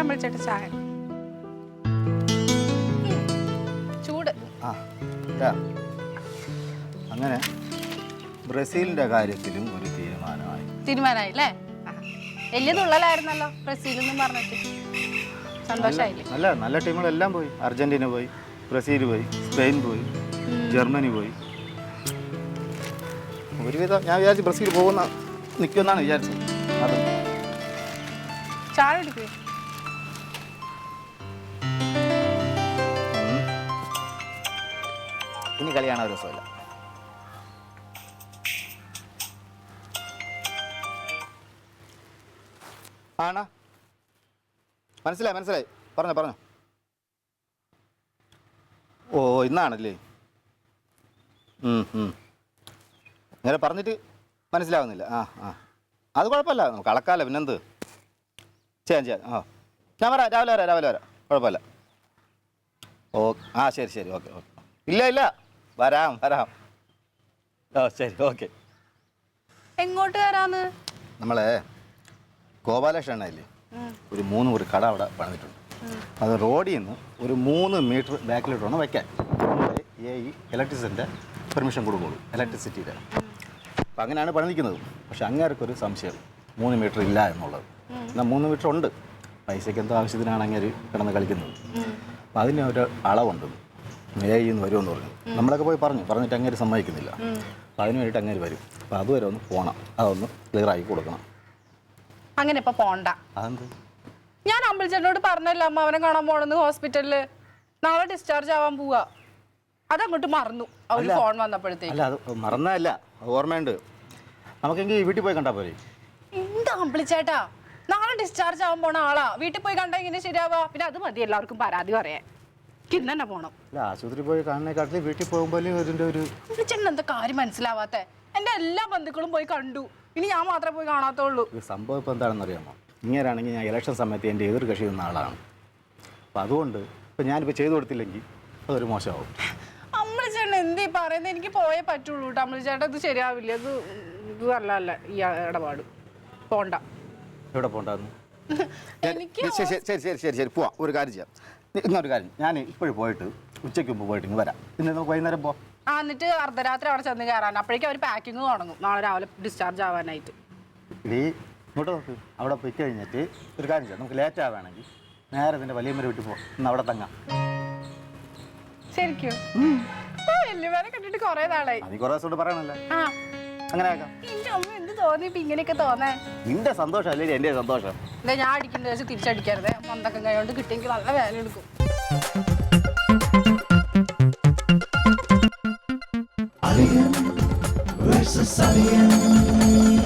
വിളിച്ചിട്ട് ചായ ചൂട്. അങ്ങനെ ബ്രസീലിന്റെ കാര്യത്തിലും ഒരു തീരുമാനമായി അല്ലേ? വലിയ തുള്ളലായിരുന്നല്ലോ ബ്രസീൽ എന്നും പറഞ്ഞിട്ട്. സന്തോഷമായില്ലേ? നല്ല നല്ല ടീമുകളെല്ലാം പോയി. അർജന്റീന പോയി, ബ്രസീൽ പോയി, സ്പെയിൻ പോയി, ജർമ്മനി പോയി. ഒരുവിധം ഞാൻ വിചാരിച്ചു ബ്രസീൽ പോകുന്ന നിൽക്കുമെന്നാണ് വിചാരിച്ചത്. അത് ചായ എടുക്കുക. ഇനി കളിയാണ് ഒരു രസമില്ല. ആണോ? മനസ്സിലായി പറഞ്ഞോ. ഓ ഇന്നാണല്ലേ? ഇങ്ങനെ പറഞ്ഞിട്ട് മനസ്സിലാവുന്നില്ല. അത് കുഴപ്പമില്ല, നമുക്ക് അളക്കാമല്ലോ. പിന്നെന്ത് ചെയ്യാം. ഞാൻ വരാം, രാവിലെ വരാം, കുഴപ്പമില്ല. ഓ ശരി ഓക്കെ. ഇല്ല വരാം. ശരി ഓക്കെ. എങ്ങോട്ട് വരാന്ന്? നമ്മളെ ഗോപാലകൃഷ്ണ എണ്ണയില്ലേ, ഒരു 3 മുറി കട അവിടെ പണിതിട്ടുണ്ട്. അത് റോഡിൽ നിന്ന് ഒരു 3 മീറ്റർ ബാക്കിലോട്ട് വേണം വയ്ക്കാൻ. ഈ ഇലക്ട്രിസിറ്റിൻ്റെ പെർമിഷൻ കൊടുക്കുള്ളൂ, ഇലക്ട്രിസിറ്റിയുടെ. അപ്പം അങ്ങനെയാണ് പണിതിക്കുന്നത്. പക്ഷെ അങ്ങേർക്കൊരു സംശയം, 3 മീറ്റർ ഇല്ല എന്നുള്ളത്. എന്നാൽ 3 മീറ്റർ ഉണ്ട്. പൈസയ്ക്ക് എന്തോ ആവശ്യത്തിനാണ് അങ്ങേര് കിടന്ന് കളിക്കുന്നത്. അപ്പം അതിന് ഒരു അളവുണ്ട്. നിന്ന് വരുമെന്ന് പറഞ്ഞു. നമ്മളൊക്കെ പോയി പറഞ്ഞിട്ട് അങ്ങേര് സമ്മതിക്കുന്നില്ല. അപ്പം അതിന് വേണ്ടിയിട്ട് അങ്ങേര് വരും. അപ്പം അതുവരെ ഒന്ന് പോകണം, അതൊന്ന് ക്ലിയർ ആക്കി കൊടുക്കണം. അങ്ങനെ ഇപ്പൊ പോണ്ട. അതെന്ത്? ഞാൻ അമ്പലച്ചേട്ടനോട് പറഞ്ഞല്ലോ അമ്മ അവനെ കാണാൻ പോണെന്ന് ഹോസ്പിറ്റലില്. നാളെ ഡിസ്ചാർജ് ആവാൻ പോവാ. അതങ്ങോട്ട് മറന്നു അവര് ഫോൺ വന്നപ്പോഴത്തേക്ക്. അല്ല, അത് മറന്നല്ല, ഓർമ്മയുണ്ട്. നമുക്കെങ്കിൽ വീട്ടിൽ പോയി കണ്ടാ പോരെ? എന്താ അമ്പലച്ചേട്ടാ, നാളെ ഡിസ്ചാർജ് ആവാൻ പോണ ആളാ. വീട്ടിൽ പോയി കണ്ടാ ഇങ്ങനെ ശരിയാവാ? പിന്നെ അത് മതി എല്ലാവർക്കും പരാതി പറയാൻ. ഇന്ന് തന്നെ പോണം. അല്ല, ആശുപത്രി പോയി കാണുന്നേക്കാട്ടിൽ വീട്ടിൽ പോകുമ്പോൾ ഇതിന്റെ ഒരു അമ്പലച്ചേട്ടൻ എന്താ കാര്യം മനസ്സിലാവാത്തെ? എന്റെ എല്ലാ ബന്ധുക്കളും പോയി കണ്ടു. ഇനി ഞാൻ മാത്രമേ പോയി കാണാത്തുള്ളൂ. സംഭവം ഇപ്പം എന്താണെന്ന് അറിയാമോ? ഇങ്ങനെയാണെങ്കിൽ ഞാൻ ഇലക്ഷൻ സമയത്ത് എൻ്റെ എതിർ കക്ഷി നിന്ന ആളാണ്. അപ്പം അതുകൊണ്ട് ഇപ്പം ഞാനിപ്പോൾ ചെയ്തു കൊടുത്തില്ലെങ്കിൽ അതൊരു മോശമാവും. അമ്പലച്ചേട്ടൻ എന്തീ പറയുന്നത്? എനിക്ക് പോയേ പറ്റുള്ളൂ കേട്ടോ അമ്പലച്ചേട്ടൻ. ഇത് ശരിയാവില്ല. ഇത് അല്ല ഈ ഇടപാട്. പോണ്ട. എവിടെ പോണ്ടെന്ന്? ശരി പോവാം. ഒരു കാര്യം ചെയ്യാം. ഇന്നൊരു കാര്യം, ഞാൻ ഇപ്പോഴും പോയിട്ട് ഉച്ചയ്ക്ക് മുമ്പ് പോയിട്ട് ഇങ്ങ് വരാം. പിന്നെ നമുക്ക് വൈകുന്നേരം പോവാം. എന്നിട്ട് അർദ്ധരാത്രി അവിടെ ചെന്ന് കയറാൻ. അപ്പോഴേക്കും അവർ പാക്കിങ് തുടങ്ങും നാളെ രാവിലെ ഡിസ്ചാർജ് ആവാനായിട്ട്. ഇങ്ങോട്ട് നോക്ക്. അവിടെ പോയി കഴിഞ്ഞിട്ട് ഒരു കാര്യം ചെയ്യാം, നമുക്ക് ലേറ്റ് ആവുകയാണെങ്കിൽ നേരെ ഇതിൻ്റെ വലിയമ്മ വീട്ടിൽ പോകാം. ഇന്ന് അവിടെ തങ്ങാം. ശരിക്കും? വല്യമ്മേനെ കണ്ടിട്ട് കുറെ നാളായി. നീ കുറേ ദിവസം കൊണ്ട് പറയണല്ലേ? അങ്ങനെ ആക്കാം. എന്റെ അമ്മ എന്ത് തോന്നി ഇപ്പൊ ഇങ്ങനെയൊക്കെ തോന്നേ? നിന്റെ സന്തോഷം അല്ലേ എന്റെ സന്തോഷം? ഞാൻ അടിക്കുന്ന വെച്ച് തിരിച്ചടിക്കരുത്. മന്ദക്കം കൈകൊണ്ട് കിട്ടിയെങ്കിൽ നല്ല വേല എടുക്കും. Alien versus Alien.